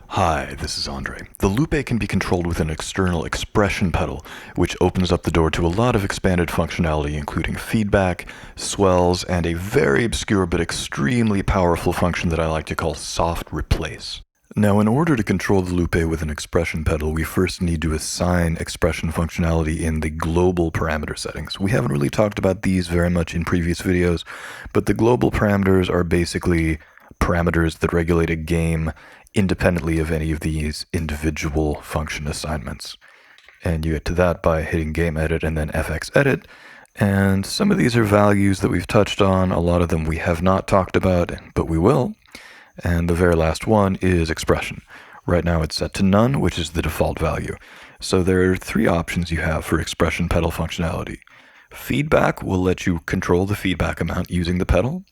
Hi, this is Andre. The Loupé can be controlled with an external expression pedal, which opens up the door to a lot of expanded functionality, including feedback, swells, and a very obscure but extremely powerful function that I like to call soft replace. Now, in order to control the Loupé with an expression pedal, we first need to assign expression functionality in the global parameter settings. We haven't really talked about these very much in previous videos, but the global parameters are basically parameters that regulate a game independently of any of these individual function assignments. And you get to that by hitting game edit and then FX edit. And some of these are values that we've touched on. A lot of them we have not talked about, but we will. And the very last one is expression. Right now it's set to none, which is the default value. So there are three options you have for expression pedal functionality. Feedback will let you control the feedback amount using the pedal.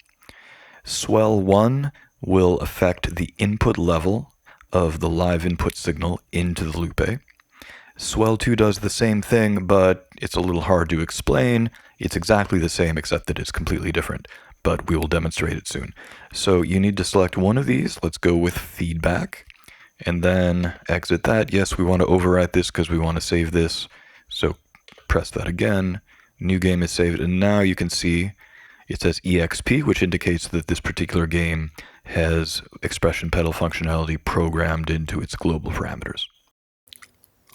Swell 1 will affect the input level of the live input signal into the Loupé. Swell 2 does the same thing, but it's a little hard to explain. It's exactly the same, except that it's completely different, but we will demonstrate it soon. So you need to select one of these. Let's go with feedback, and then exit that. Yes, we want to overwrite this because we want to save this. So press that again. New game is saved, and now you can see it says EXP, which indicates that this particular game has expression pedal functionality programmed into its global parameters.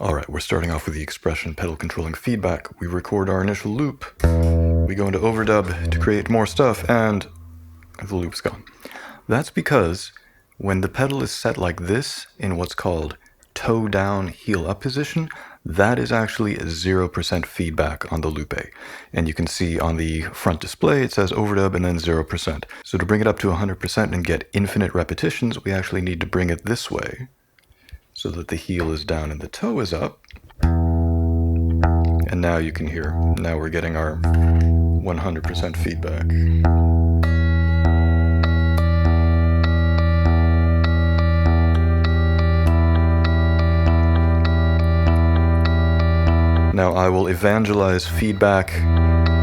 Alright, we're starting off with the expression pedal controlling feedback. We record our initial loop, we go into Overdub to create more stuff, and the loop's gone. That's because when the pedal is set like this in what's called toe down, heel up position, that is actually 0% feedback on the Loupé. And you can see on the front display it says overdub and then 0%. So to bring it up to 100% and get infinite repetitions, we actually need to bring it this way so that the heel is down and the toe is up. And now you can hear, now we're getting our 100% feedback. Now I will evangelize feedback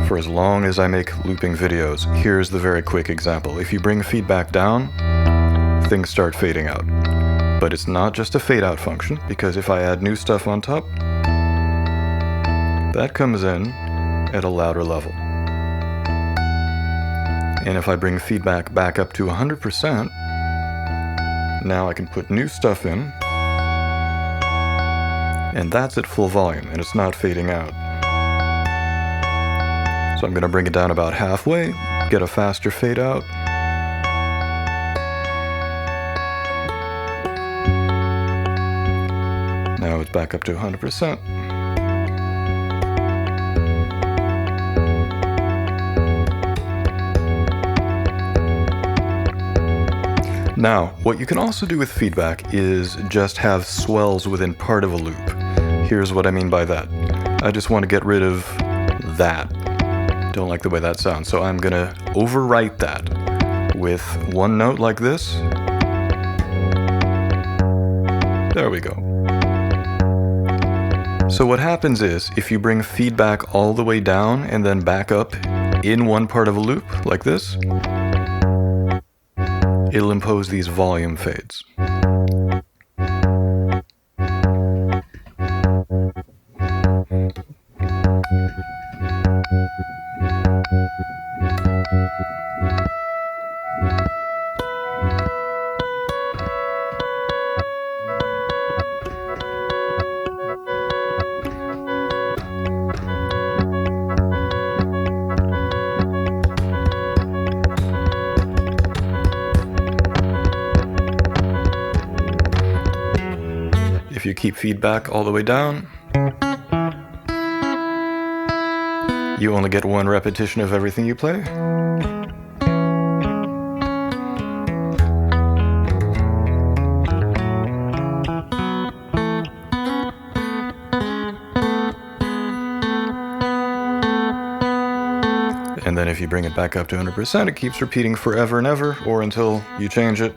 for as long as I make looping videos. Here's the very quick example. If you bring feedback down, things start fading out. But it's not just a fade out function, because if I add new stuff on top, that comes in at a louder level. And if I bring feedback back up to 100%, now I can put new stuff in, and that's at full volume, and it's not fading out. So I'm going to bring it down about halfway, get a faster fade out. Now it's back up to 100%. Now, what you can also do with feedback is just have swells within part of a loop. Here's what I mean by that. I just want to get rid of that. Don't like the way that sounds, so I'm gonna overwrite that with one note like this. There we go. So what happens is, if you bring feedback all the way down and then back up in one part of a loop, like this, it'll impose these volume fades. If you keep feedback all the way down, you only get one repetition of everything you play. And then if you bring it back up to 100%, it keeps repeating forever and ever, or until you change it.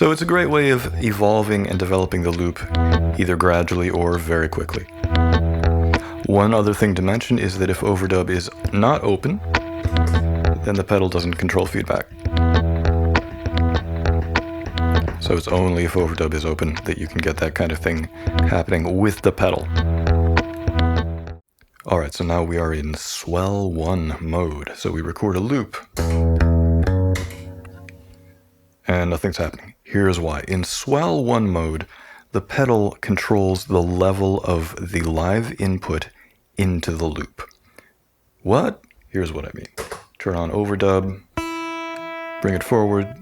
So it's a great way of evolving and developing the loop, either gradually or very quickly. One other thing to mention is that if Overdub is not open, then the pedal doesn't control feedback. So it's only if Overdub is open that you can get that kind of thing happening with the pedal. Alright, so now we are in Swell 1 mode. So we record a loop, and nothing's happening. Here's why. In Swell 1 mode, the pedal controls the level of the live input into the loop. What? Here's what I mean. Turn on Overdub, bring it forward.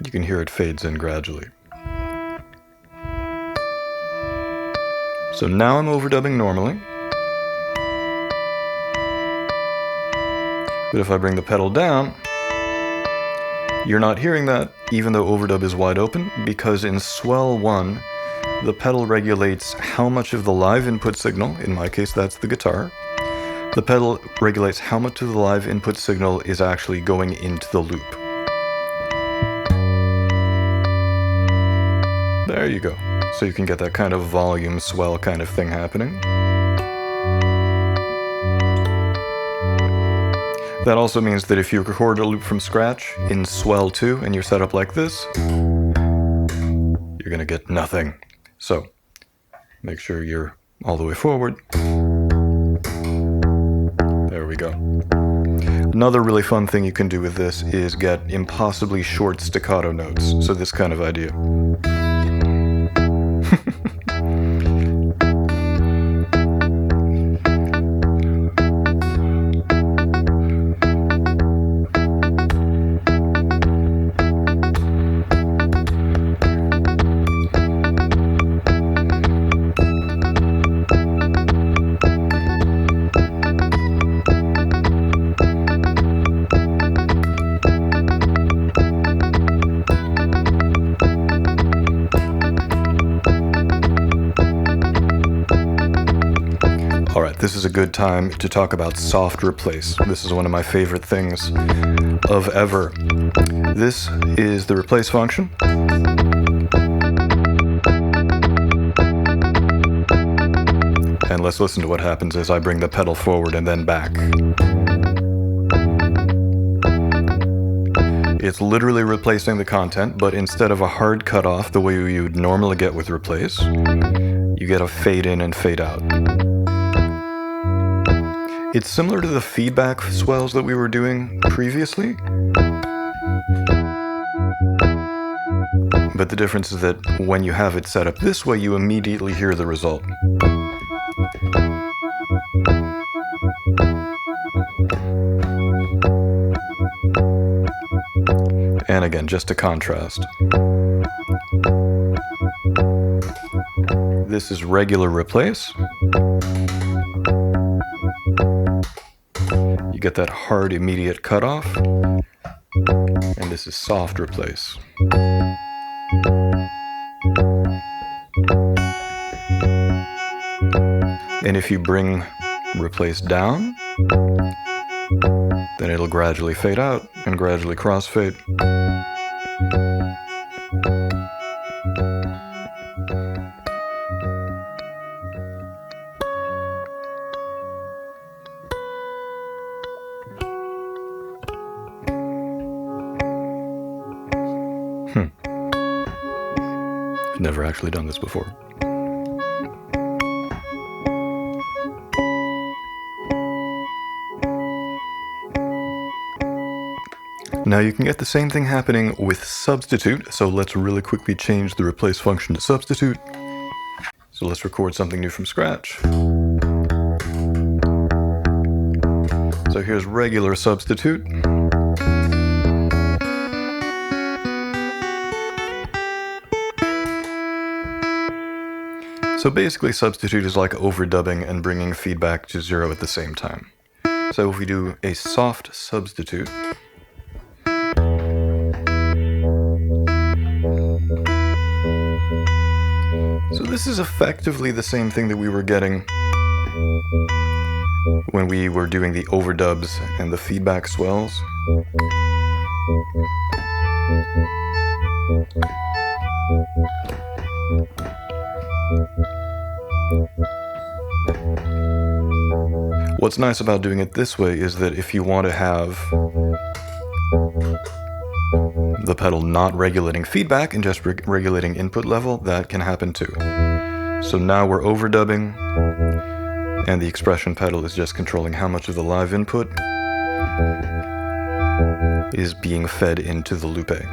You can hear it fades in gradually. So now I'm overdubbing normally. But if I bring the pedal down, you're not hearing that, even though Overdub is wide open, because in Swell 1, the pedal regulates how much of the live input signal, in my case that's the guitar, the pedal regulates how much of the live input signal is actually going into the loop. There you go. So you can get that kind of volume swell kind of thing happening. That also means that if you record a loop from scratch in Swell 2 and you're set up like this, you're gonna get nothing. So make sure you're all the way forward. There we go. Another really fun thing you can do with this is get impossibly short staccato notes. So this kind of idea. This is a good time to talk about soft replace. This is one of my favorite things of ever. This is the replace function. And let's listen to what happens as I bring the pedal forward and then back. It's literally replacing the content, but instead of a hard cutoff the way you would normally get with replace, you get a fade in and fade out. It's similar to the feedback swells that we were doing previously, but the difference is that when you have it set up this way, you immediately hear the result. And again, just to contrast, this is regular replace. You get that hard immediate cutoff, and this is soft replace. And if you bring replace down, then it'll gradually fade out and gradually crossfade. I've never actually done this before. Now you can get the same thing happening with substitute, so let's really quickly change the replace function to substitute. So let's record something new from scratch. So here's regular substitute. So basically substitute is like overdubbing and bringing feedback to 0 at the same time. So if we do a soft substitute, so this is effectively the same thing that we were getting when we were doing the overdubs and the feedback swells. What's nice about doing it this way is that if you want to have the pedal not regulating feedback and just regulating input level, that can happen too. So now we're overdubbing, and the expression pedal is just controlling how much of the live input is being fed into the Loupé.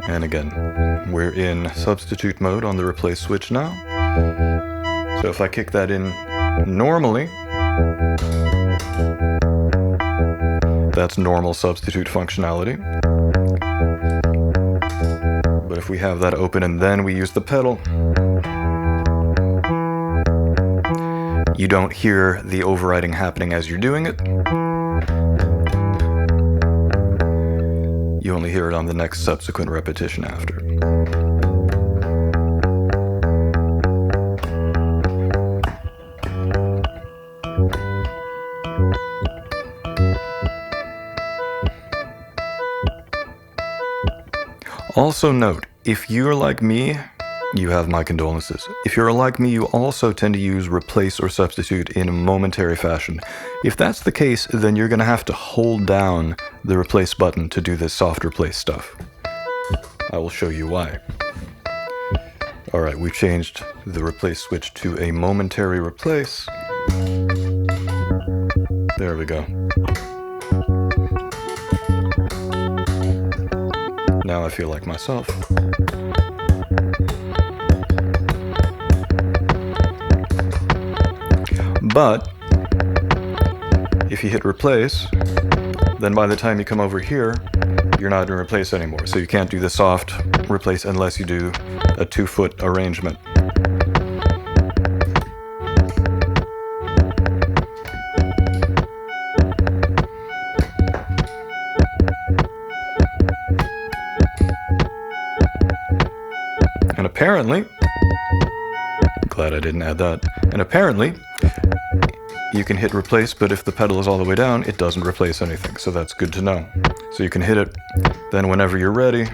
And again, we're in substitute mode on the replace switch now. So if I kick that in normally, that's normal substitute functionality. But if we have that open and then we use the pedal, you don't hear the overriding happening as you're doing it. You only hear it on the next subsequent repetition after. Also note, if you're like me, you have my condolences. If you're like me, you also tend to use replace or substitute in a momentary fashion. If that's the case, then you're going to have to hold down the replace button to do this soft replace stuff. I will show you why. Alright, we've changed the replace switch to a momentary replace. There we go. Now I feel like myself. But if you hit replace, then by the time you come over here, you're not in replace anymore. So you can't do the soft replace unless you do a 2-foot arrangement. And apparently, glad I didn't add that. And apparently, you can hit replace, but if the pedal is all the way down, it doesn't replace anything. So that's good to know. So you can hit it, then whenever you're ready,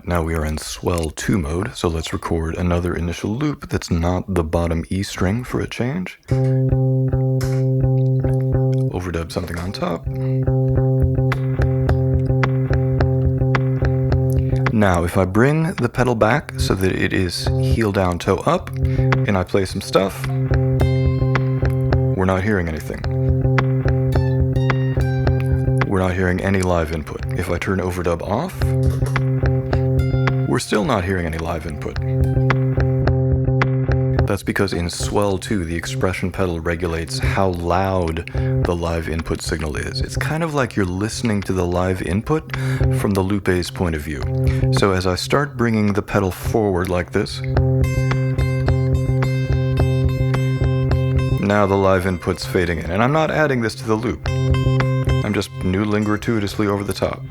now we are in Swell 2 mode, so let's record another initial loop that's not the bottom E string for a change. Overdub something on top. Now, if I bring the pedal back so that it is heel down, toe up, and I play some stuff, we're not hearing anything. We're not hearing any live input. If I turn overdub off, we're still not hearing any live input. That's because in Swell 2, the expression pedal regulates how loud the live input signal is. It's kind of like you're listening to the live input from the Loupé's point of view. So as I start bringing the pedal forward like this, now the live input's fading in. And I'm not adding this to the loop. I'm just noodling gratuitously over the top.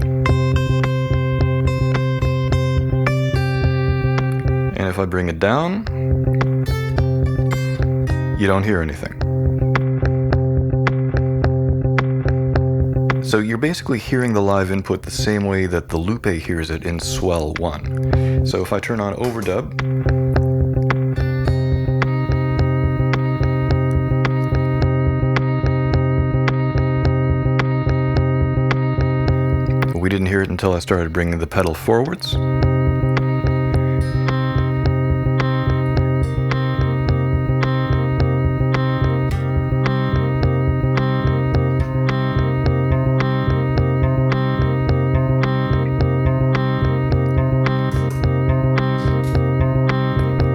And if I bring it down, you don't hear anything. So you're basically hearing the live input the same way that the Loupé hears it in Swell 1. So if I turn on overdub, we didn't hear it until I started bringing the pedal forwards.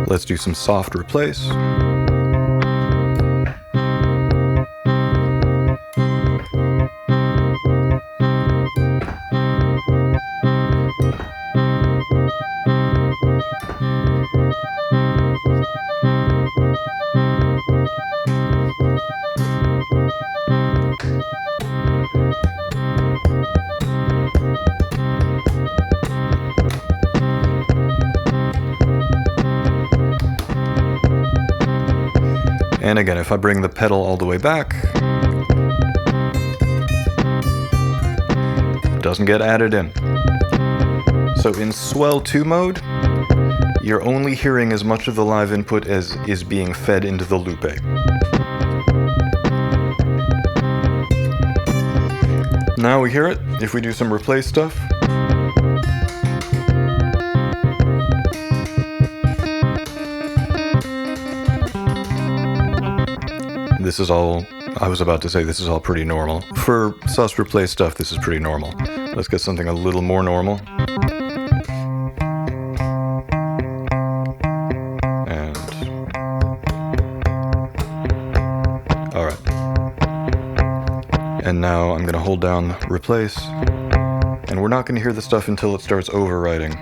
Let's do some soft replace. And again, if I bring the pedal all the way back, it doesn't get added in. So in Swell 2 mode, you're only hearing as much of the live input as is being fed into the Loupé. Now we hear it if we do some replace stuff. This is all, I was about to say this is all pretty normal. For sus replace stuff, this is pretty normal. Let's get something a little more normal. And... alright. And now I'm going to hold down replace, and we're not going to hear the stuff until it starts overwriting.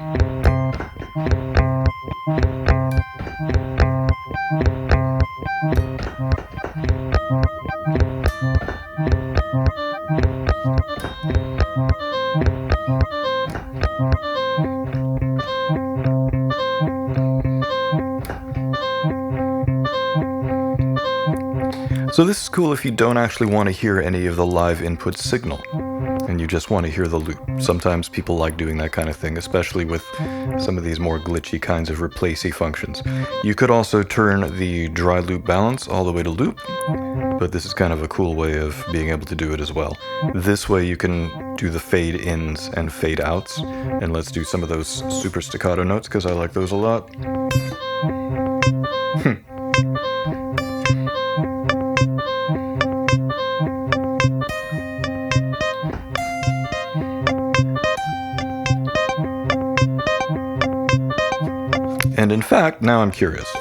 So this is cool if you don't actually want to hear any of the live input signal, and you just want to hear the loop. Sometimes people like doing that kind of thing, especially with some of these more glitchy kinds of replacey functions. You could also turn the dry loop balance all the way to loop, but this is kind of a cool way of being able to do it as well. This way you can do the fade ins and fade outs, and let's do some of those super staccato notes because I like those a lot. And in fact, now I'm curious.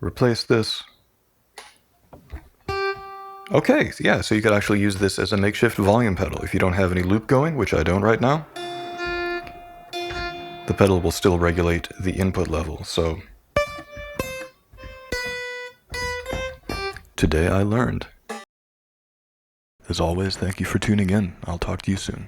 Replace this. Okay, yeah, so you could actually use this as a makeshift volume pedal. If you don't have any loop going, which I don't right now, the pedal will still regulate the input level, so... today I learned. As always, thank you for tuning in. I'll talk to you soon.